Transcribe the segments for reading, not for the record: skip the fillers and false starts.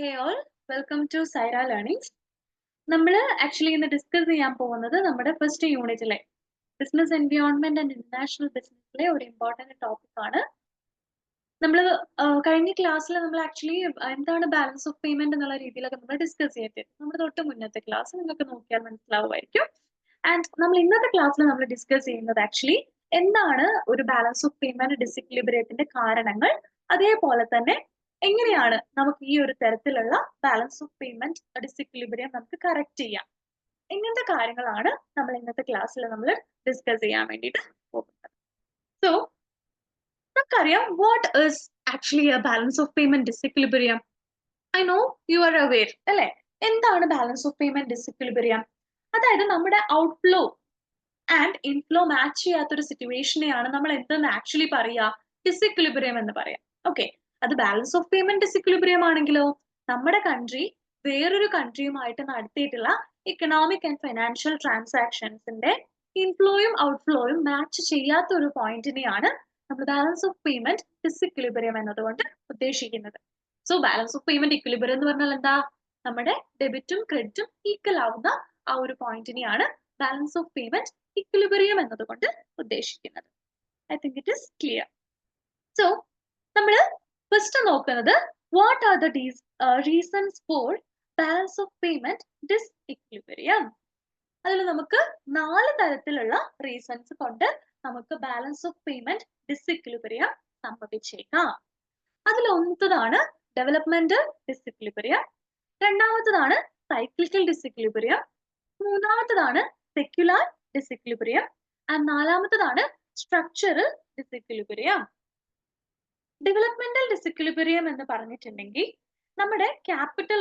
Hey all, welcome to Saira Learnings. നമ്മൾ actually ഇന്ന് discuss ചെയ്യാൻ പോകുന്നത് നമ്മുടെ ഫസ്റ്റ് യൂണിറ്റിലെ ബിസിനസ് എൻവയോൺമെന്റ് ആൻഡ് ഇന്റർനാഷണൽ ബിസിനസ്സിലെ ഒരു ഇമ്പോർട്ടന്റ് ടോപ്പിക് ആണ്. നമ്മൾ കഴിഞ്ഞ ക്ലാസ്സിൽ നമ്മൾ ആക്ച്വലി എന്താണ് ബാലൻസ് ഓഫ് പേയ്മെന്റ് എന്നുള്ള രീതിയിലൊക്കെ നമ്മൾ ഡിസ്കസ് ചെയ്തിട്ട് നമ്മുടെ തൊട്ട് മുന്നത്തെ ക്ലാസ് നിങ്ങൾക്ക് നോക്കിയാൽ മനസ്സിലാവുമായിരിക്കും. ആൻഡ് നമ്മൾ ഇന്നത്തെ ക്ലാസ്സിൽ നമ്മൾ ഡിസ്കസ് ചെയ്യുന്നത് ആക്ച്വലി എന്താണ് ഒരു ബാലൻസ് ഓഫ് പേയ്മെന്റ് ഡിസിക്ലിബിരിയത്തിന്റെ കാരണങ്ങൾ, അതേപോലെ തന്നെ എങ്ങനെയാണ് നമുക്ക് ഈ ഒരു തരത്തിലുള്ള ബാലൻസ് ഓഫ് പേയ്മെന്റ് ഡിസിക്ലിബിരിയം നമുക്ക് കറക്റ്റ് ചെയ്യാം. ഇങ്ങനത്തെ കാര്യങ്ങളാണ് നമ്മൾ ഇന്നത്തെ ക്ലാസ്സിൽ നമ്മൾ ഡിസ്കസ് ചെയ്യാൻ വേണ്ടിയിട്ട് പോകുന്നത്. സോ നമുക്കറിയാം what is actually a balance of payment disequilibrium. I know you are aware അല്ലെ, എന്താണ് ബാലൻസ് ഓഫ് പേയ്മെന്റ് ഡിസിക്ലിബിരിയം? അതായത് നമ്മുടെ ഔട്ട്ഫ്ലോ ആൻഡ് ഇൻഫ്ലോ മാച്ച് ചെയ്യാത്തൊരു സിറ്റുവേഷനെയാണ് നമ്മൾ എന്തെന്ന് ആക്ച്വലി പറയുക, ഡിസിക്ലിബിരിയം എന്ന് പറയാം. ഓക്കെ, അത് ബാലൻസ് ഓഫ് പേയ്മെന്റ് ഡിസിക്ലിബിരിയം ആണെങ്കിലോ നമ്മുടെ കൺട്രി വേറൊരു കൺട്രിയുമായിട്ട് നടത്തിയിട്ടുള്ള ഇക്കണോമിക് ആൻഡ് ഫൈനാൻഷ്യൽ ട്രാൻസാക്ഷൻസിന്റെ ഇൻഫ്ലോയും ഔട്ട്ഫ്ലോയും മാച്ച് ചെയ്യാത്ത ഒരു പോയിന്റിനെയാണ് നമ്മൾ ബാലൻസ് ഓഫ് പേയ്മെന്റ് ഡിസിക്ലിബിരിയം എന്നതുകൊണ്ട് ഉദ്ദേശിക്കുന്നത്. സോ ബാലൻസ് ഓഫ് പേയ്മെന്റ് ഇക്വിലിബിരിയം എന്ന് പറഞ്ഞാൽ എന്താ? നമ്മുടെ ഡെബിറ്റും ക്രെഡിറ്റും ഈക്വൽ ആവുന്ന ആ ഒരു പോയിന്റിനെയാണ് ബാലൻസ് ഓഫ് പേയ്മെന്റ് ഇക്വിലിബിരിയം എന്നതുകൊണ്ട് ഉദ്ദേശിക്കുന്നത്. I think it is clear. So നമ്മൾ ഫസ്റ്റ് നോക്കുന്നത് what are the reasons for balance of payment disequilibrium. അതിൽ നമുക്ക് 4 തരത്തിലുള്ള റീസൺസ് കൊണ്ട് നമുക്ക് ബാലൻസ് ഓഫ് പേയ്മെന്റ് ഡിസ്ഇക്വിലിബിരിയം സംഭവിച്ചേക്കാം. അതിൽ ഒന്നതാണ് ഡെവലപ്മെന്റൽ ഡിസ്ഇക്വിലിബിരിയം, രണ്ടാമത്തതാണ് സൈക്ലിക്കൽ ഡിസ്ഇക്വിലിബിരിയം, മൂന്നാമത്തതാണ് സെക്യുലാർ ഡിസ്ഇക്വിലിബിരിയം ആൻഡ് നാലാമത്തതാണ് സ്ട്രക്ചറൽ ഡിസ്ഇക്വിലിബിരിയം. ഡെവലപ്മെന്റൽ ഡിസ്ഇക്വിലിബിരിയം എന്ന് പറഞ്ഞിട്ടുണ്ടെങ്കിൽ നമ്മുടെ ക്യാപിറ്റൽ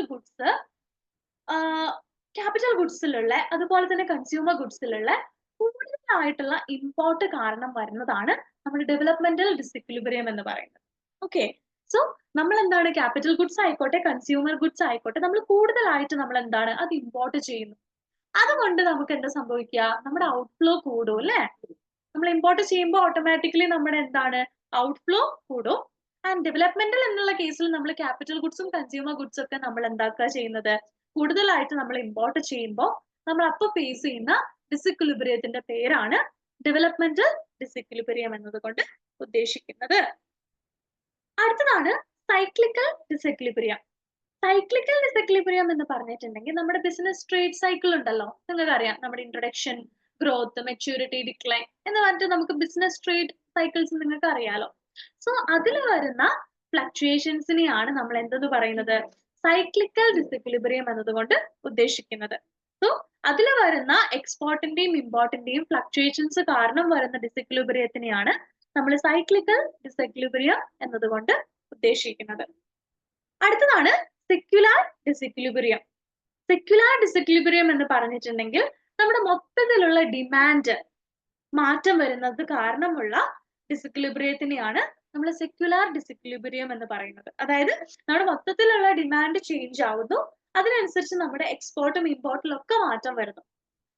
ഗുഡ്സിലുള്ള അതുപോലെ തന്നെ കൺസ്യൂമർ ഗുഡ്സിലുള്ള കൂടുതലായിട്ടുള്ള ഇമ്പോർട്ട് കാരണം വരുന്നതാണ് നമ്മുടെ ഡെവലപ്മെന്റൽ ഡിസ്ഇക്വിലിബിരിയം എന്ന് പറയുന്നത്. ഓക്കെ, സോ നമ്മൾ എന്താണ്, ക്യാപിറ്റൽ ഗുഡ്സ് ആയിക്കോട്ടെ കൺസ്യൂമർ ഗുഡ്സ് ആയിക്കോട്ടെ, നമ്മൾ കൂടുതലായിട്ട് നമ്മൾ എന്താണ് അത് ഇമ്പോർട്ട് ചെയ്യുന്നു. അതുകൊണ്ട് നമുക്ക് എന്താ സംഭവിക്കുക, നമ്മുടെ ഔട്ട്ഫ്ലോ കൂടും അല്ലെ. നമ്മൾ ഇമ്പോർട്ട് ചെയ്യുമ്പോൾ ഓട്ടോമാറ്റിക്കലി നമ്മുടെ എന്താണ് ഔട്ട്ഫ്ലോ കൂടും. ആൻഡ് ഡെവലപ്മെന്റൽ എന്നുള്ള കേസിൽ നമ്മൾ ക്യാപിറ്റൽ ഗുഡ്സും കൺസ്യൂമർ ഗുഡ്സും ഒക്കെ നമ്മൾ എന്താക്കുക ചെയ്യുന്നത്, കൂടുതലായിട്ട് നമ്മൾ ഇമ്പോർട്ട് ചെയ്യുമ്പോൾ നമ്മൾ അപ്പോൾ ഫേസ് ചെയ്യുന്ന ഡിസിക്വിലിബിരിയത്തിന്റെ പേരാണ് ഡെവലപ്മെന്റൽ ഡിസിക്വിലിബിരിയം എന്നതുകൊണ്ട് ഉദ്ദേശിക്കുന്നത്. അടുത്തതാണ് സൈക്ലിക്കൽ ഡിസിക്വിലിബിരിയം. സൈക്ലിക്കൽ ഡിസിക്വിലിബിരിയം എന്ന് പറഞ്ഞിട്ടുണ്ടെങ്കിൽ നമ്മുടെ ബിസിനസ് ട്രേഡ് സൈക്കിൾ ഉണ്ടല്ലോ, നിങ്ങൾക്ക് അറിയാം, നമ്മുടെ ഇൻട്രൊഡക്ഷൻ, ഗ്രോത്ത്, മെച്യൂരിറ്റി, ഡിക്ലൈൻ എന്ന് പറഞ്ഞിട്ട് നമുക്ക് ബിസിനസ് ട്രേഡ് സൈക്കിൾസ് നിങ്ങൾക്ക് അറിയാലോ. സോ അതിൽ വരുന്ന ഫ്ലക്ച്വേഷൻസിനെയാണ് നമ്മൾ എന്തെന്ന് പറയുന്നത്, സൈക്ലിക്കൽ ഡിസിക്വിലിബിരിയം എന്നതുകൊണ്ട് ഉദ്ദേശിക്കുന്നത്. സോ അതിൽ വരുന്ന എക്സ്പോർട്ടിന്റെയും ഇമ്പോർട്ടിന്റെയും ഫ്ലക്ച്വേഷൻസ് കാരണം വരുന്ന ഡിസിക്വിലിബിരിയത്തിനെയാണ് നമ്മൾ സൈക്ലിക്കൽ ഡിസിക്വിലിബിരിയം എന്നതുകൊണ്ട് ഉദ്ദേശിക്കുന്നത്. അടുത്തതാണ് സെക്യുലാർ ഡിസിക്വിലിബിരിയം. സെക്യുലാർ ഡിസിക്വിലിബിരിയം എന്ന് പറഞ്ഞിട്ടുണ്ടെങ്കിൽ നമ്മുടെ മൊത്തത്തിലുള്ള ഡിമാൻഡ് മാറ്റം വരുന്നത് കാരണമുള്ള ഡിസിക്വിലിബിരിയത്തിനെയാണ് നമ്മൾ സെക്യുലാർ ഡിസിക്വിലിബിരിയം എന്ന് പറയുന്നത്. അതായത് നമ്മുടെ മൊത്തത്തിലുള്ള ഡിമാൻഡ് ചേഞ്ച് ആവുന്നു, അതിനനുസരിച്ച് നമ്മുടെ എക്സ്പോർട്ടും ഇമ്പോർട്ടിലും ഒക്കെ മാറ്റം വരുന്നു.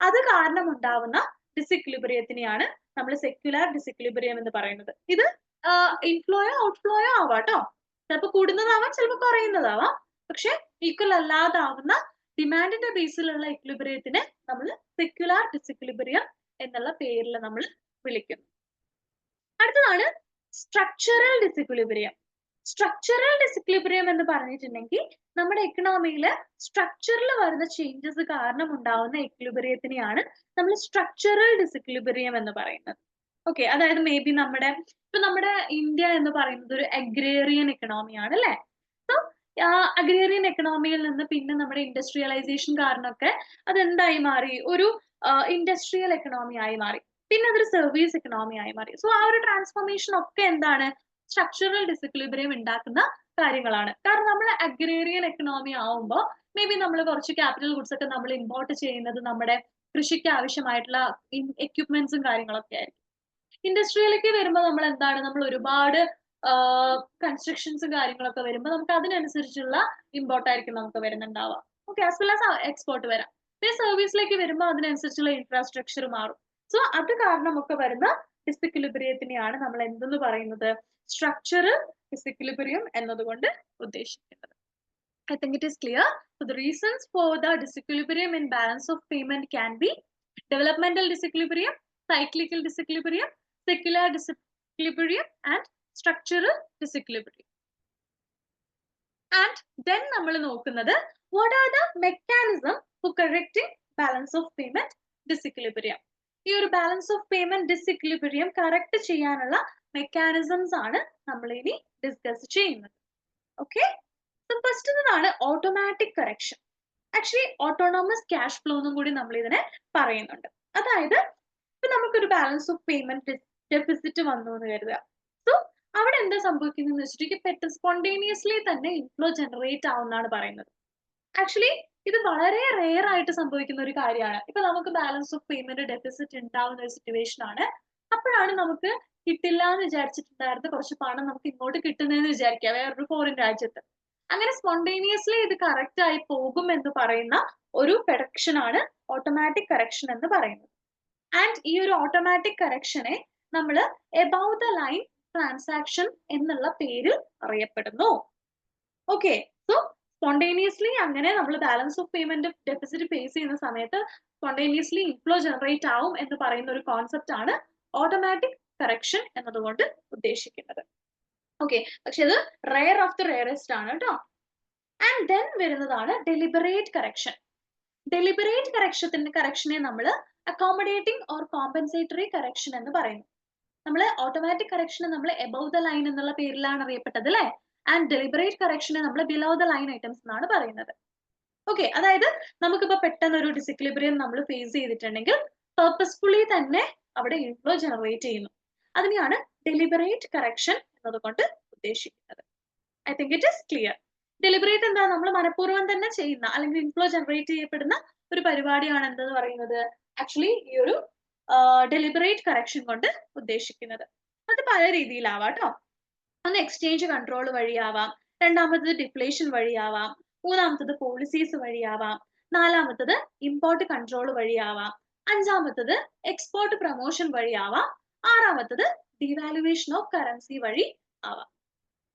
അത് കാരണം ഉണ്ടാവുന്ന ഡിസിക്വിലിബിരിയത്തിനെയാണ് നമ്മൾ സെക്യുലാർ ഡിസിക്വിലിബിരിയം എന്ന് പറയുന്നത്. ഇത് ഇൻഫ്ലോയോ ഔട്ട്ഫ്ലോയോ ആവാട്ടോ, ചിലപ്പോൾ കൂടുന്നതാവാം ചിലപ്പോൾ കുറയുന്നതാവാം, പക്ഷെ ഈക്വൽ അല്ലാതാവുന്ന ഡിമാൻഡിന്റെ ബേസിലുള്ള ഇക്വിലിബിരിയത്തിനെ നമ്മൾ സെക്യുലാർ ഡിസിക്വിലിബിരിയം എന്നുള്ള പേരിൽ നമ്മൾ വിളിക്കുന്നു. അടുത്തതാണ് സ്ട്രക്ചറൽ ഡിസിക്വിലിബിരിയം. സ്ട്രക്ചറൽ ഡിസിക്വിലിബിരിയം എന്ന് പറഞ്ഞിട്ടുണ്ടെങ്കിൽ നമ്മുടെ ഇക്കണോമിയിൽ സ്ട്രക്ചറിൽ വരുന്ന ചേഞ്ചസ് കാരണം ഉണ്ടാവുന്ന ഇക്വിലിബിരിയത്തിനെയാണ് നമ്മൾ സ്ട്രക്ചറൽ ഡിസിക്വിലിബിരിയം എന്ന് പറയുന്നത്. ഓക്കെ, അതായത് മേ ബി നമ്മുടെ ഇന്ത്യ എന്ന് പറയുന്നത് ഒരു അഗ്രേറിയൻ എക്കണോമിയാണ് അല്ലെ. സോ അഗ്രേറിയൻ എക്കണോമിയിൽ നിന്ന് പിന്നെ നമ്മുടെ ഇൻഡസ്ട്രിയലൈസേഷൻ കാരണമൊക്കെ അതെന്തായി മാറി, ഒരു ഇൻഡസ്ട്രിയൽ എക്കണോമി ആയി മാറി, പിന്നെ അതൊരു സർവീസ് എക്കണോമി ആയി മാറി. സോ ആ ഒരു ട്രാൻസ്ഫോർമേഷൻ ഒക്കെ എന്താണ്, സ്ട്രക്ചറൽ ഡിസിക്വിലിബിരിയം ഉണ്ടാക്കുന്ന കാര്യങ്ങളാണ്. കാരണം നമ്മൾ അഗ്രേറിയൻ എക്കണോമി ആവുമ്പോൾ മേ ബി നമ്മൾ കുറച്ച് ക്യാപിറ്റൽ ഗുഡ്സ് ഒക്കെ നമ്മൾ ഇമ്പോർട്ട് ചെയ്യുന്നത് നമ്മുടെ കൃഷിക്ക് ആവശ്യമായിട്ടുള്ള എക്യുപ്മെന്റ്സും കാര്യങ്ങളൊക്കെ ആയിരിക്കും. ഇൻഡസ്ട്രിയിലേക്ക് വരുമ്പോൾ നമ്മൾ എന്താണ്, നമ്മൾ ഒരുപാട് കൺസ്ട്രക്ഷൻസും കാര്യങ്ങളൊക്കെ വരുമ്പോൾ നമുക്ക് അതിനനുസരിച്ചുള്ള ഇമ്പോർട്ട് ആയിരിക്കും നമുക്ക് വരുന്നുണ്ടാവുക. Okay, as well as export വരാം. പിന്നെ സർവീസിലേക്ക് വരുമ്പോൾ അതിനനുസരിച്ചുള്ള ഇൻഫ്രാസ്ട്രക്ചർ മാറും. സോ അത് കാരണമൊക്കെ വരുന്ന ഡിസിക്വിലിബിരിയത്തിനെയാണ് നമ്മൾ എന്തെന്ന് പറയുന്നത്, സ്ട്രക്ചറൽ ഡിസിക്വിലിബിരിയം എന്നതുകൊണ്ട് ഉദ്ദേശിക്കുന്നത്. I think it is clear. So the reasons for the disequilibrium in balance of payment can be developmental disequilibrium, cyclical disequilibrium, secular disequilibrium, and structural disequilibrium. And then നമ്മൾ നോക്കുന്നത് what are the mechanism for correcting balance of payment disequilibrium. ഈ ഒരു balance of payment disequilibrium correct ചെയ്യാനുള്ള mechanisms ആണ് നമ്മൾ ഇനി discuss ചെയ്യുന്നത്. Okay, so first ആണ് automatic correction. Actually autonomous cash flow എന്നും കൂടി നമ്മൾ ഇതിനെ പറയുന്നുണ്ട്. അതായത് ഇപ്പൊ നമുക്കൊരു ബാലൻസ് ഓഫ് പേയ്മെന്റ് ഡെഫിസിറ്റ് വന്നു എന്ന് കരുതുക. സോ അവിടെ എന്താ സംഭവിക്കുന്നതെന്ന് വെച്ചിട്ടുണ്ടെങ്കിൽ സ്പോണ്ടേനിയസ്ലി തന്നെ ഇൻഫ്ലോ ജനറേറ്റ് ആവുന്നതാണ് പറയുന്നത്. ആക്ച്വലി ഇത് വളരെ റെയർ ആയിട്ട് സംഭവിക്കുന്ന ഒരു കാര്യമാണ്. ഇപ്പൊ നമുക്ക് ബാലൻസ് ഓഫ് പേയ്മെന്റ് ഡെഫിസിറ്റ് ഉണ്ടാവുന്ന ഒരു സിറ്റുവേഷൻ ആണ്. അപ്പോഴാണ് നമുക്ക് കിട്ടില്ല എന്ന് വിചാരിച്ചിട്ടുണ്ടായിരുന്ന കുറച്ച് പണം നമുക്ക് ഇങ്ങോട്ട് കിട്ടുന്നതെന്ന് വിചാരിക്കുക വേറൊരു ഫോറിൻ രാജ്യത്ത്. അങ്ങനെ സ്പോണ്ടേനിയസ്ലി ഇത് കറക്റ്റ് ആയി പോകും എന്ന് പറയുന്ന ഒരു കറക്ഷൻ ആണ് ഓട്ടോമാറ്റിക് കറക്ഷൻ എന്ന് പറയുന്നത്. ആൻഡ് ഈ ഒരു ഓട്ടോമാറ്റിക് കറക്ഷനെ നമ്മൾ എബവ് ദ ലൈൻ ട്രാൻസാക്ഷൻ എന്നുള്ള പേരിൽ അറിയപ്പെടുന്നു. ഓക്കെ, സോ സ്പോണ്ടേനിയസ്ലി അങ്ങനെ നമ്മൾ balance of payment deficit face ചെയ്യുന്ന സമയത്ത് സ്പോണ്ടേനിയസ്ലി ഇൻഫ്ലോ ജനറേറ്റ് ആവും എന്ന് പറയുന്ന ഒരു കോൺസെപ്റ്റ് ആണ് ഓട്ടോമാറ്റിക് കറക്ഷൻ എന്നതുകൊണ്ട് ഉദ്ദേശിക്കുന്നത്. ഓക്കെ, പക്ഷെ ഇത് റെയർ ഓഫ് ദി റെയറസ്റ്റ് ആണ് കേട്ടോ. ആൻഡ് ദെൻ വരുന്നതാണ് ഡെലിബറേറ്റ് കറക്ഷൻ. ഡെലിബറേറ്റ് കറക്ഷനെ നമ്മൾ അക്കോമഡേറ്റിംഗ് ഓർ കോമ്പൻസേറ്ററി കറക്ഷൻ എന്ന് പറയുന്നു. നമ്മൾ ഓട്ടോമാറ്റിക് കറക്ഷനെ നമ്മൾ എബവ് ദ ലൈൻ എന്നുള്ള പേരിലാണ് അറിയപ്പെട്ടത് അല്ലെ. ആൻഡ് ഡെലിബറേറ്റ് കറക്ഷനെ നമ്മൾ ബിലോ ദ ലൈൻ ഐറ്റംസ് എന്നാണ് പറയുന്നത്. ഓക്കെ, അതായത് നമുക്കിപ്പോ പെട്ടെന്ന് ഒരു ഡിസിക്ലിബ്രിയം നമ്മൾ ഫേസ് ചെയ്തിട്ടുണ്ടെങ്കിൽ പർപ്പസ്ഫുള്ളി തന്നെ അവിടെ ഇൻഫ്ലോ ജനറേറ്റ് ചെയ്യുന്നു. അതിനെയാണ് ഡെലിബറേറ്റ് കറക്ഷൻ എന്നതുകൊണ്ട് ഉദ്ദേശിക്കുന്നത്. I think it is clear. Deliberate എന്താ, നമ്മൾ മനഃപൂർവ്വം തന്നെ ചെയ്യുന്ന അല്ലെങ്കിൽ ഇൻഫ്ലോ ജനറേറ്റ് ചെയ്യപ്പെടുന്ന ഒരു പരിപാടിയാണ് എന്തെന്ന് പറയുന്നത് ആക്ച്വലി ഈ ഒരു ഡെലിബറേറ്റ് കറക്ഷൻ കൊണ്ട് ഉദ്ദേശിക്കുന്നത്. അത് പല രീതിയിലാവാം കേട്ടോ. ഒന്ന് എക്സ്ചേഞ്ച് കൺട്രോൾ വഴിയാവാം, രണ്ടാമത്തത് ഡിഫ്ലേഷൻ വഴിയാവാം, മൂന്നാമത്തത് പോളിസീസ് വഴിയാവാം, നാലാമത്തത് ഇമ്പോർട്ട് കൺട്രോൾ വഴിയാവാം, അഞ്ചാമത്തത് എക്സ്പോർട്ട് പ്രൊമോഷൻ വഴിയാവാം, ആറാമത്തത് ഡിവാലുവേഷൻ ഓഫ് കറൻസി വഴി ആവാം.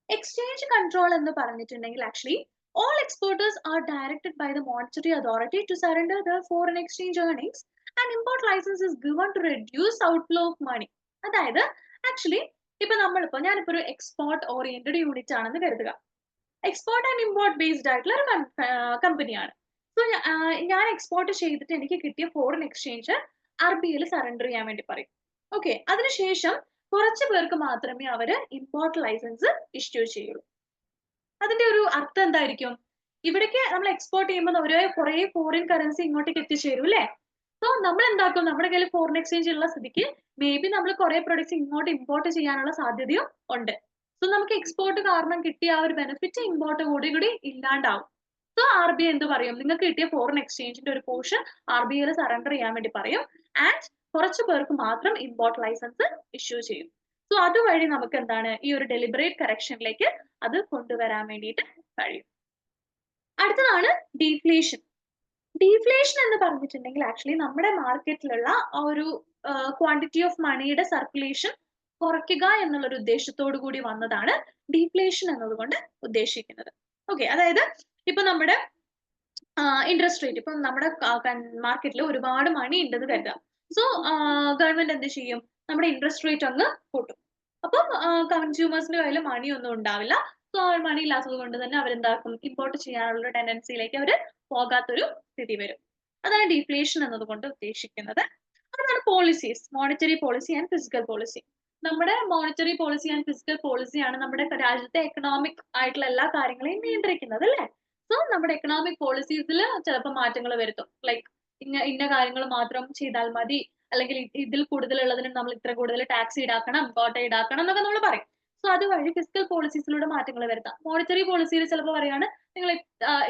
എക്സ്ചേഞ്ച് കൺട്രോൾ എന്ന് പറഞ്ഞിട്ടുണ്ടെങ്കിൽ actually all exporters are directed by the monetary authority to surrender their foreign exchange earnings and import license is given to reduce outflow of money. അതായത് actually ഇപ്പൊ നമ്മളിപ്പോ ഞാനിപ്പോ ഒരു export oriented unit ആണെന്ന് കരുതുക. Export and import based ആയിട്ടുള്ള ഒരു കമ്പനിയാണ്. സോ ഞാൻ എക്സ്പോർട്ട് ചെയ്തിട്ട് എനിക്ക് കിട്ടിയ ഫോറിൻ എക്സ്ചേഞ്ച് RBIയിൽ സറണ്ടർ ചെയ്യാൻ വേണ്ടി പറയും. ഓക്കെ, അതിനുശേഷം കുറച്ച് പേർക്ക് മാത്രമേ അവര് ഇമ്പോർട്ട് ലൈസൻസ് ഇഷ്യൂ ചെയ്യുള്ളൂ. അതിന്റെ ഒരു അർത്ഥം എന്തായിരിക്കും, ഇവിടേക്ക് നമ്മൾ എക്സ്പോർട്ട് ചെയ്യുമ്പോൾ കുറെ ഫോറിൻ കറൻസി ഇങ്ങോട്ടേക്ക് എത്തിച്ചേരും അല്ലേ. സോ നമ്മൾ എന്താക്കും, നമ്മുടെ കയ്യിൽ ഫോറിൻ എക്സ്ചേഞ്ച് ഉള്ള സ്ഥിതിക്ക് മേ ബി നമ്മൾ കുറെ പ്രൊഡക്ട്സ് ഇങ്ങോട്ട് ഇമ്പോർട്ട് ചെയ്യാനുള്ള സാധ്യതയും ഉണ്ട്. സോ നമുക്ക് എക്സ്പോർട്ട് കാരണം കിട്ടിയ ആ ഒരു ബെനിഫിറ്റ് ഇമ്പോർട്ട് കൂടി ഇല്ലാണ്ടാവും. സോ RBI എന്ത് പറയും, നിങ്ങൾക്ക് കിട്ടിയ ഫോറിൻ എക്സ്ചേഞ്ചിന്റെ ഒരു പോർഷൻ RBIയിൽ സറണ്ടർ ചെയ്യാൻ വേണ്ടി പറയും. ആൻഡ് കുറച്ച് പേർക്ക് മാത്രം ഇമ്പോർട്ട് ലൈസൻസ് ഇഷ്യൂ ചെയ്യും. സോ അതുവഴി നമുക്ക് എന്താണ് ഈ ഒരു ഡെലിബറേറ്റ് കറക്ഷനിലേക്ക് അത് കൊണ്ടുവരാൻ വേണ്ടിയിട്ട് കഴിയും. അടുത്തതാണ് ഡീഫ്ലേഷൻ. ഡീഫ്ലേഷൻ എന്ന് പറഞ്ഞിട്ടുണ്ടെങ്കിൽ ആക്ച്വലി നമ്മുടെ മാർക്കറ്റിലുള്ള ആ ഒരു ക്വാണ്ടിറ്റി ഓഫ് മണിയുടെ സർക്കുലേഷൻ കുറയ്ക്കുക എന്നുള്ള ഒരു ഉദ്ദേശത്തോടു കൂടി വന്നതാണ് ഡീഫ്ലേഷൻ എന്നതുകൊണ്ട് ഉദ്ദേശിക്കുന്നത്. ഓക്കെ, അതായത് ഇപ്പൊ നമ്മുടെ ഇൻട്രസ്റ്റ് റേറ്റ്, ഇപ്പൊ നമ്മുടെ മാർക്കറ്റിൽ ഒരുപാട് മണി ഉണ്ടെന്ന് കരുതുക. സോ ഗവൺമെന്റ് എന്ത് ചെയ്യും, നമ്മുടെ ഇൻട്രസ്റ്റ് റേറ്റ് അങ്ങ് കൂട്ടും. അപ്പം കൺസ്യൂമേഴ്സിന്റെ കയ്യിൽ മണി ഒന്നും ഉണ്ടാവില്ല. സോ മണി ഇല്ലാത്തത് കൊണ്ട് തന്നെ അവരെന്താക്കും, ഇമ്പോർട്ട് ചെയ്യാനുള്ള ടെൻഡൻസിയിലേക്ക് അവർ പോകാത്തൊരു സ്ഥിതി വരും. അതാണ് ഡീഫ്ലേഷൻ എന്നതുകൊണ്ട് ഉദ്ദേശിക്കുന്നത്. അതാണ് policies, monetary policy and physical policy. നമ്മുടെ മോണിറ്ററി പോളിസി ആൻഡ് ഫിസിക്കൽ പോളിസിയാണ് നമ്മുടെ രാജ്യത്തെ എക്കണോമിക് ആയിട്ടുള്ള എല്ലാ കാര്യങ്ങളെയും നിയന്ത്രിക്കുന്നത് അല്ലേ. സോ നമ്മുടെ എക്കണോമിക് പോളിസീസിൽ ചിലപ്പോൾ മാറ്റങ്ങൾ വരുത്തും. ലൈക്ക് ഇന്ന കാര്യങ്ങൾ മാത്രം ചെയ്താൽ മതി, അല്ലെങ്കിൽ ഇതിൽ കൂടുതലുള്ളതിന് നമ്മൾ ഇത്ര കൂടുതൽ ടാക്സ് ഈടാക്കണം, കോട്ട ഈടാക്കണം എന്നൊക്കെ നമ്മൾ പറയും. സോ അതുവഴി ഫിസിക്കൽ പോളിസീസിലൂടെ മാറ്റങ്ങൾ വരുത്താം. മോണിറ്ററി പോളിസിയിൽ ചിലപ്പോൾ പറയാണ് നിങ്ങൾ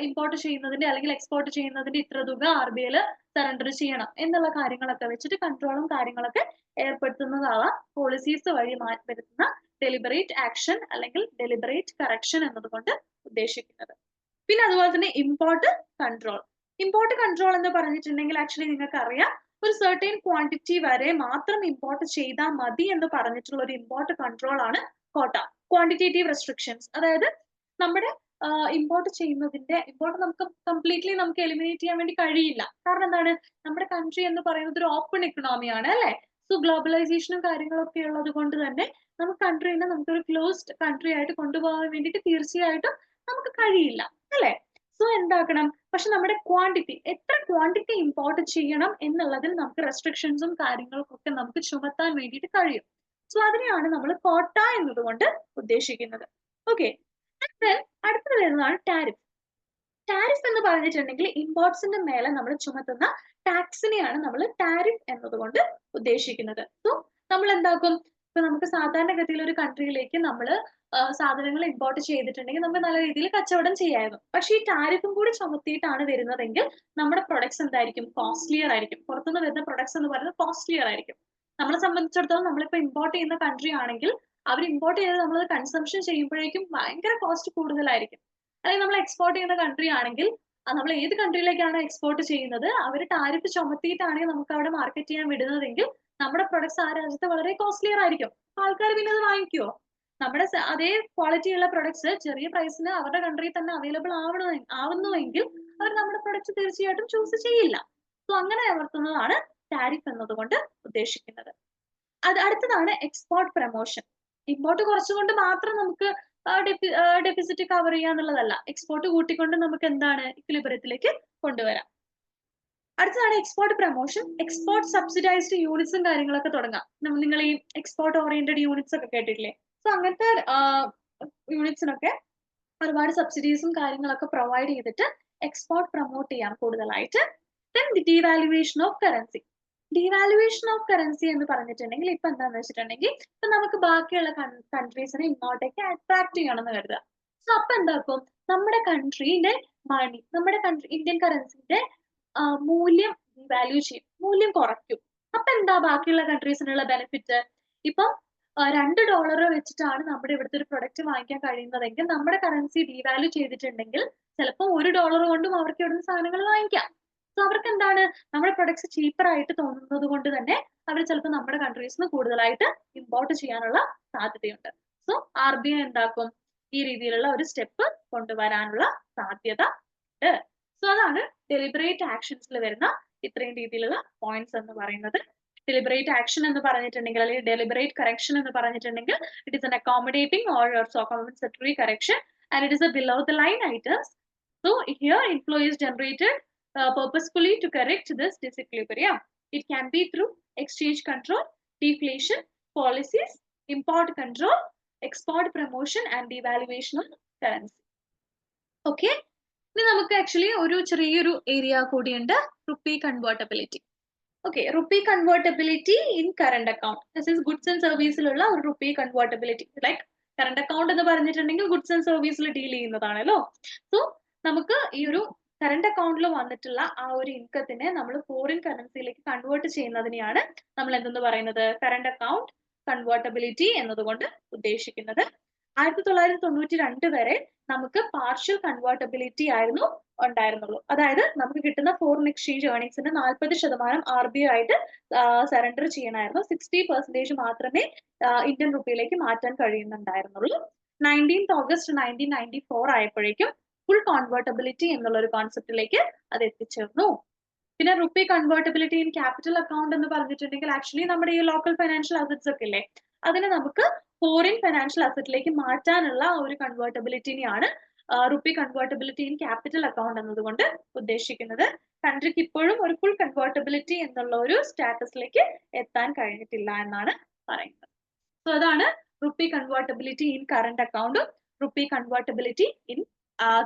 ഇമ്പോർട്ട് ചെയ്യുന്നതിന്റെ അല്ലെങ്കിൽ എക്സ്പോർട്ട് ചെയ്യുന്നതിന്റെ ഇത്ര തുക RBIയിൽ സറണ്ടർ ചെയ്യണം എന്നുള്ള കാര്യങ്ങളൊക്കെ വെച്ചിട്ട് കൺട്രോളും കാര്യങ്ങളൊക്കെ ഏർപ്പെടുത്തുന്നതാവാം പോളിസീസ് വഴി വരുത്തുന്ന ഡെലിബറേറ്റ് ആക്ഷൻ അല്ലെങ്കിൽ ഡെലിബറേറ്റ് കറക്ഷൻ എന്നതുകൊണ്ട് ഉദ്ദേശിക്കുന്നത്. പിന്നെ അതുപോലെ തന്നെ ഇമ്പോർട്ട് കൺട്രോൾ. ഇമ്പോർട്ട് കൺട്രോൾ എന്ന് പറഞ്ഞിട്ടുണ്ടെങ്കിൽ ആക്ച്വലി നിങ്ങൾക്ക് അറിയാം, ഒരു സർട്ടൈൻ ക്വാണ്ടിറ്റി വരെ മാത്രം ഇമ്പോർട്ട് ചെയ്താൽ മതി എന്ന് പറഞ്ഞിട്ടുള്ള ഒരു ഇമ്പോർട്ട് കൺട്രോൾ ആണ് കോട്ട, ക്വാണ്ടിറ്റേറ്റീവ് റെസ്ട്രിക്ഷൻസ്. അതായത് നമ്മുടെ ഇമ്പോർട്ട് നമുക്ക് കംപ്ലീറ്റ്ലി നമുക്ക് എലിമിനേറ്റ് ചെയ്യാൻ വേണ്ടി കഴിയില്ല. കാരണം എന്താണ്? നമ്മുടെ കൺട്രി എന്ന് പറയുന്നത് ഒരു ഓപ്പൺ ഇക്കണോമിയാണ് അല്ലേ? സോ ഗ്ലോബലൈസേഷനും കാര്യങ്ങളൊക്കെ ഉള്ളത് കൊണ്ട് തന്നെ നമുക്ക് കൺട്രീനെ നമുക്കൊരു ക്ലോസ്ഡ് കൺട്രി ആയിട്ട് കൊണ്ടുപോകാൻ വേണ്ടിയിട്ട് തീർച്ചയായിട്ടും നമുക്ക് കഴിയില്ല അല്ലേ? സോ എന്താക്കണം? പക്ഷെ നമ്മുടെ എത്ര ക്വാണ്ടിറ്റി ഇമ്പോർട്ട് ചെയ്യണം എന്നുള്ളതിൽ നമുക്ക് റെസ്ട്രിക്ഷൻസും കാര്യങ്ങൾക്കൊക്കെ നമുക്ക് ചുമത്താൻ വേണ്ടിയിട്ട് കഴിയും. സോ അതിനെയാണ് നമ്മൾ കോട്ട എന്നതുകൊണ്ട് ഉദ്ദേശിക്കുന്നത്. ഓക്കെ. അടുത്തത് വരുന്നതാണ് ടാരിഫ്. ടാരിഫ് എന്ന് പറഞ്ഞിട്ടുണ്ടെങ്കിൽ ഇമ്പോർട്ട്സിന്റെ മേലെ നമ്മൾ ചുമത്തുന്ന ടാക്സിനെയാണ് നമ്മൾ ടാരിഫ് എന്നതുകൊണ്ട് ഉദ്ദേശിക്കുന്നത്. സോ നമ്മൾ എന്താക്കും? ഇപ്പൊ നമുക്ക് സാധാരണഗതിയിൽ ഒരു കൺട്രിയിലേക്ക് നമ്മൾ സാധനങ്ങൾ ഇമ്പോർട്ട് ചെയ്തിട്ടുണ്ടെങ്കിൽ നമുക്ക് നല്ല രീതിയിൽ കച്ചവടം ചെയ്യായിരുന്നു. പക്ഷെ ഈ ടാരിഫും കൂടി ചുമത്തിയിട്ടാണ് വരുന്നതെങ്കിൽ നമ്മുടെ പ്രൊഡക്ട്സ് എന്തായിരിക്കും? കോസ്റ്റ്ലിയർ ആയിരിക്കും. പുറത്തുനിന്ന് വരുന്ന പ്രൊഡക്ട്സ് എന്ന് പറയുന്നത് കോസ്റ്റ്ലിയർ ആയിരിക്കും. നമ്മളെ സംബന്ധിച്ചിടത്തോളം നമ്മളിപ്പോ ഇമ്പോർട്ട് ചെയ്യുന്ന കൺട്രി ആണെങ്കിൽ അവർ ഇമ്പോർട്ട് ചെയ്ത് നമ്മൾ കൺസംഷൻ ചെയ്യുമ്പോഴേക്കും ഭയങ്കര കോസ്റ്റ് കൂടുതലായിരിക്കും. അല്ലെങ്കിൽ നമ്മൾ എക്സ്പോർട്ട് ചെയ്യുന്ന കൺട്രി ആണെങ്കിൽ നമ്മൾ ഏത് കൺട്രിയിലേക്കാണ് എക്സ്പോർട്ട് ചെയ്യുന്നത് അവർ ടാരിഫ് ചുമത്തിയിട്ടാണെങ്കിൽ നമുക്ക് അവിടെ മാർക്കറ്റ് ചെയ്യാൻ വിടുന്നതെങ്കിൽ നമ്മുടെ പ്രൊഡക്ട്സ് ആ രാജ്യത്ത് വളരെ കോസ്റ്റ്ലിയർ ആയിരിക്കും. ആൾക്കാർ പിന്നെ അത് വാങ്ങിക്കുമോ? നമ്മുടെ അതേ ക്വാളിറ്റി ഉള്ള പ്രൊഡക്ട്സ് ചെറിയ പ്രൈസിന് അവരുടെ കൺട്രിയിൽ തന്നെ അവൈലബിൾ ആവുന്നുവെങ്കിൽ അവർ നമ്മുടെ പ്രൊഡക്ട്സ് തീർച്ചയായിട്ടും ചൂസ് ചെയ്യില്ല. സോ അങ്ങനെ അമർത്തുന്നതാണ് ടാരിഫ് എന്നതുകൊണ്ട് ഉദ്ദേശിക്കുന്നത്. അടുത്തതാണ് എക്സ്പോർട്ട് പ്രൊമോഷൻ. ഇമ്പോർട്ട് കുറച്ചുകൊണ്ട് മാത്രം നമുക്ക് ഡെഫിസിറ്റ് കവർ ചെയ്യാന്നുള്ളതല്ല. എക്സ്പോർട്ട് കൂട്ടിക്കൊണ്ട് നമുക്ക് എന്താണ് ഇക്വിലിബ്രിയത്തിലേക്ക് കൊണ്ടുവരാം. അടുത്തതാണ് എക്സ്പോർട്ട് പ്രൊമോഷൻ. എക്സ്പോർട്ട് സബ്സിഡൈസ്ഡ് യൂണിറ്റ്സും കാര്യങ്ങളൊക്കെ തുടങ്ങാം. നിങ്ങൾ ഈ എക്സ്പോർട്ട് ഓറിയന്റഡ് യൂണിറ്റ്സ് ഒക്കെ കേട്ടിട്ടില്ലേ? സോ അങ്ങനത്തെ യൂണിറ്റ്സിനൊക്കെ ഒരുപാട് സബ്സിഡീസും കാര്യങ്ങളൊക്കെ പ്രൊവൈഡ് ചെയ്തിട്ട് എക്സ്പോർട്ട് പ്രൊമോട്ട് ചെയ്യാം കൂടുതലായിട്ട്. Then the devaluation of currency. Devaluation of currency എന്ന് പറഞ്ഞിട്ടുണ്ടെങ്കിൽ ഇപ്പൊ എന്താന്ന് വെച്ചിട്ടുണ്ടെങ്കിൽ ഇപ്പൊ നമുക്ക് ബാക്കിയുള്ള കൺട്രീസിനെ ഇങ്ങോട്ടേക്ക് അട്രാക്ട് ചെയ്യണമെന്ന് കരുതുക. സോ അപ്പൊ എന്താക്കും? നമ്മുടെ കൺട്രിയുടെ മണി, നമ്മുടെ ഇന്ത്യൻ കറൻസിന്റെ മൂല്യം വാല്യൂ ചെയ്യും, മൂല്യം കുറയ്ക്കും. അപ്പൊ എന്താ ബാക്കിയുള്ള കൺട്രീസിനുള്ള ബെനിഫിറ്റ്? ഇപ്പം $2 വെച്ചിട്ടാണ് നമ്മുടെ ഇവിടുത്തെ ഒരു പ്രൊഡക്റ്റ് വാങ്ങിക്കാൻ കഴിയുന്നതെങ്കിൽ നമ്മുടെ കറൻസി ഡീവാല്യൂ ചെയ്തിട്ടുണ്ടെങ്കിൽ ചിലപ്പോൾ $1 കൊണ്ടും അവർക്ക് ഇവിടുന്ന് സാധനങ്ങൾ വാങ്ങിക്കാം. സോ അവർക്ക് എന്താണ് നമ്മുടെ പ്രൊഡക്ട്സ് ചീപ്പർ ആയിട്ട് തോന്നുന്നത് കൊണ്ട് തന്നെ അവർ ചിലപ്പോൾ നമ്മുടെ കൺട്രീസിൽ നിന്ന് കൂടുതലായിട്ട് ഇമ്പോർട്ട് ചെയ്യാനുള്ള സാധ്യതയുണ്ട്. സോ RBI എന്താക്കും? ഈ രീതിയിലുള്ള ഒരു സ്റ്റെപ്പ് കൊണ്ടുവരാനുള്ള സാധ്യത ഉണ്ട്. സോ അതാണ് ഡെലിബറേറ്റ് ആക്ഷൻസിൽ വരുന്ന ഇത്രയും രീതിയിലുള്ള പോയിന്റ്സ് എന്ന് പറയുന്നത്. ഡെലിബറേറ്റ് ആക്ഷൻ എന്ന് പറഞ്ഞിട്ടുണ്ടെങ്കിൽ അല്ലെങ്കിൽ ഡെലിബറേറ്റ് കറക്ഷൻ എന്ന് പറഞ്ഞിട്ടുണ്ടെങ്കിൽ it is an accommodating or compensatory correction and it is a below the line items. So here inflow is generated purposefully to correct this disequilibrium. It can be through exchange control, deflation policies, import control, export promotion and devaluation of currency. Okay. ഇനി നമുക്ക് actually ഒരു ചെറിയൊരു area കൂടിയുണ്ട്, rupee convertibility. Okay, rupee convertibility in current account. This is goods and സർവീസിലുള്ള ഒരു rupee convertibility. Like current account എന്ന് പറഞ്ഞിട്ടുണ്ടെങ്കിൽ goods and സർവീസിൽ ഡീൽ ചെയ്യുന്നതാണല്ലോ. സോ നമുക്ക് ഈ ഒരു കറണ്ട് അക്കൗണ്ടിൽ വന്നിട്ടുള്ള ആ ഒരു ഇൻകത്തിനെ നമ്മൾ ഫോറിൻ കറൻസിയിലേക്ക് കൺവേർട്ട് ചെയ്യുന്നതിനെയാണ് നമ്മൾ എന്തെന്ന് പറയുന്നത്? കറണ്ട് അക്കൗണ്ട് കൺവേർട്ടബിലിറ്റി എന്നതുകൊണ്ട് ഉദ്ദേശിക്കുന്നത്. 1992 വരെ നമുക്ക് പാർഷ്യൽ കൺവേർട്ടബിലിറ്റി ആയിരുന്നു ഉണ്ടായിരുന്നുള്ളൂ. അതായത് നമുക്ക് കിട്ടുന്ന ഫോറിൻ എക്സ്ചേഞ്ച് ഏർണിംഗ്സിന്റെ 40% RBI ആയിട്ട് സറണ്ടർ ചെയ്യണമായിരുന്നു. 60% മാത്രമേ ഇന്ത്യൻ റുപ്പിയിലേക്ക് മാറ്റാൻ കഴിയുന്നുണ്ടായിരുന്നുള്ളൂ. 19th August 1994 ആയപ്പോഴേക്കും ഫുൾ കൺവേർട്ടബിലിറ്റി എന്നുള്ള ഒരു കോൺസെപ്റ്റിലേക്ക് അത് എത്തിച്ചേർന്നു. പിന്നെ rupee convertibility in capital account എന്ന് പറഞ്ഞിട്ടുണ്ടെങ്കിൽ ആക്ച്വലി നമ്മുടെ ഈ ലോക്കൽ ഫൈനാൻഷ്യൽ അസറ്റ്സ് ഒക്കെ ഇല്ലേ, അതിനെ നമുക്ക് ഫോറിൻ ഫൈനാൻഷ്യൽ അസറ്റിലേക്ക് മാറ്റാനുള്ള ഒരു കൺവേർട്ടബിലിറ്റിനെയാണ് rupee convertibility in capital account എന്നതുകൊണ്ട് ഉദ്ദേശിക്കുന്നത്. കൺട്രിക്ക് ഇപ്പോഴും ഒരു ഫുൾ കൺവേർട്ടബിലിറ്റി എന്നുള്ള ഒരു സ്റ്റാറ്റസിലേക്ക് എത്താൻ കഴിഞ്ഞിട്ടില്ല എന്നാണ് പറയുന്നത്. സോ അതാണ് റുപ്പി കൺവേർട്ടബിലിറ്റി ഇൻ കറണ്ട് അക്കൗണ്ടും റുപ്പി കൺവേർട്ടബിലിറ്റി ഇൻ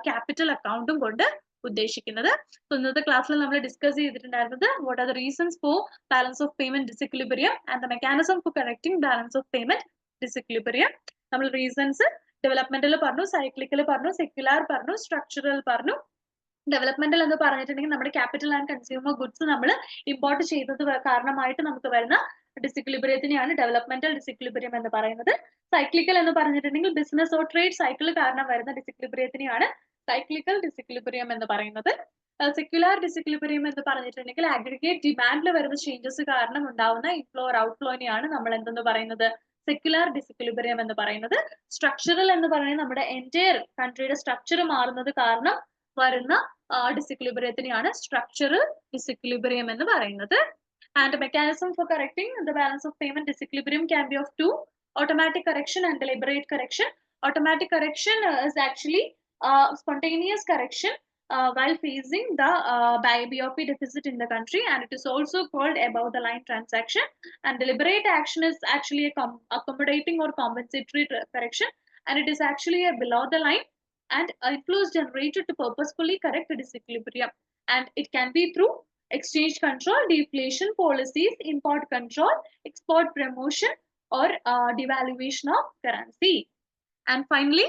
ക്യാപിറ്റൽ അക്കൗണ്ടും കൊണ്ട് ഉദ്ദേശിക്കുന്നത്. ഇന്നത്തെ ക്ലാസ്സിൽ നമ്മൾ ഡിസ്കസ് ചെയ്തിട്ടുണ്ടായിരുന്നത് what are the reasons for balance of payment disequilibrium and the mechanism for correcting balance of payment disequilibrium. നമ്മൾ റീസൺസ് ഡെവലപ്മെന്റൽ പറഞ്ഞു, സൈക്ലിക്കൽ പറഞ്ഞു, സെക്യുലാർ പറഞ്ഞു, സ്ട്രക്ചറൽ പറഞ്ഞു. ഡെവലപ്മെന്റൽ എന്ന് പറഞ്ഞിട്ടുണ്ടെങ്കിൽ നമ്മുടെ ക്യാപിറ്റൽ ആൻഡ് കൺസ്യൂമർ ഗുഡ്സ് നമ്മൾ ഇമ്പോർട്ട് ചെയ്തത് കാരണമായിട്ട് നമുക്ക് വരുന്ന ഡിസെക്വിലിബ്രിയത്തിനെയാണ് ഡെവലപ്മെന്റൽ ഡിസെക്വിലിബ്രിയം എന്ന് പറയുന്നത്. സൈക്ലിക്കൽ എന്ന് പറഞ്ഞിട്ടുണ്ടെങ്കിൽ ബിസിനസ് ഓർ ട്രേഡ് സൈക്കിൾ കാരണം വരുന്ന ഡിസെക്വിലിബ്രിയത്തിനെയാണ് സൈക്ലിക്കൽ ഡിസെക്വിലിബ്രിയം എന്ന് പറയുന്നത്. സെക്യുലാർ ഡിസെക്വിലിബ്രിയം എന്ന് പറഞ്ഞിട്ടുണ്ടെങ്കിൽ അഗ്രിഗേറ്റ് ഡിമാൻഡിൽ വരുന്ന ചേഞ്ചസ് കാരണം ഉണ്ടാവുന്ന ഇൻഫ്ലോ ഓർ ഔട്ട്ഫ്ലോനെയാണ് നമ്മൾ എന്തെന്ന് പറയുന്നത്? സെക്യുലർ ഡിസിക്വിലിബ്രിയം എന്ന് പറയുന്നത്. സ്ട്രക്ചറൽ എന്ന് പറയുന്നത് നമ്മുടെ എൻറ്റയർ കൺട്രിയുടെ സ്ട്രക്ചർ മാറുന്നത് കാരണം വരുന്ന ഡിസിക്വിലിബ്രിയത്തിനെയാണ് സ്ട്രക്ചറൽ ഡിസിക്വിലിബ്രിയം എന്ന് പറയുന്നത്. And mechanism for correcting the balance of payment disequilibrium can be of two: automatic correction and deliberate correction. Automatic correction is actually spontaneous correction while facing the BOP deficit in the country, and it is also called above the line transaction. And deliberate action is actually a accommodating or compensatory correction, and it is actually a below the line and inflows generated to purposefully correct a disequilibrium, and it can be through exchange control, deflation policies, import control, export promotion, or devaluation of currency. And finally,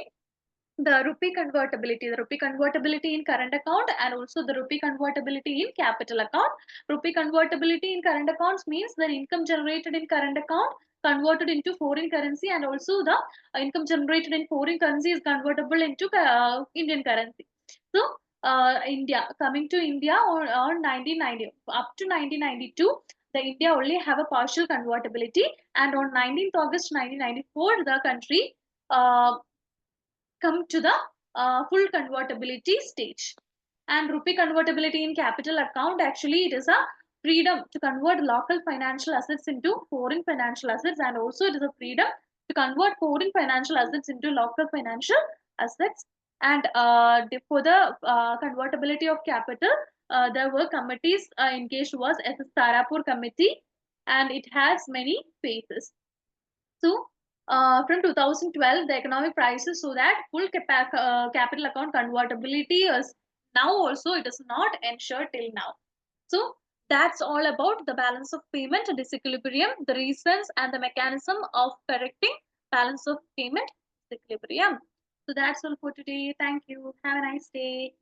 the rupee convertibility in current account, and also the rupee convertibility in capital account. Rupee convertibility in current accounts means the income generated in current account converted into foreign currency, and also the income generated in foreign currency is convertible into Indian currency. So India, coming to India on 1990, up to 1992, the India only have a partial convertibility, and on 19th August 1994, the country come to the full convertibility stage. And rupee convertibility in capital account, actually it is a freedom to convert local financial assets into foreign financial assets, and also it is a freedom to convert foreign financial assets into local financial assets. And for the convertibility of capital, there were committees engaged, was SS Tarapur committee, and it has many phases. So from 2012, the economic crisis, so that full capital account convertibility is now also it is not ensured till now. So that's all about the balance of payment disequilibrium, the reasons and the mechanism of correcting balance of payment disequilibrium. So that's all for today. Thank you. Have a nice day.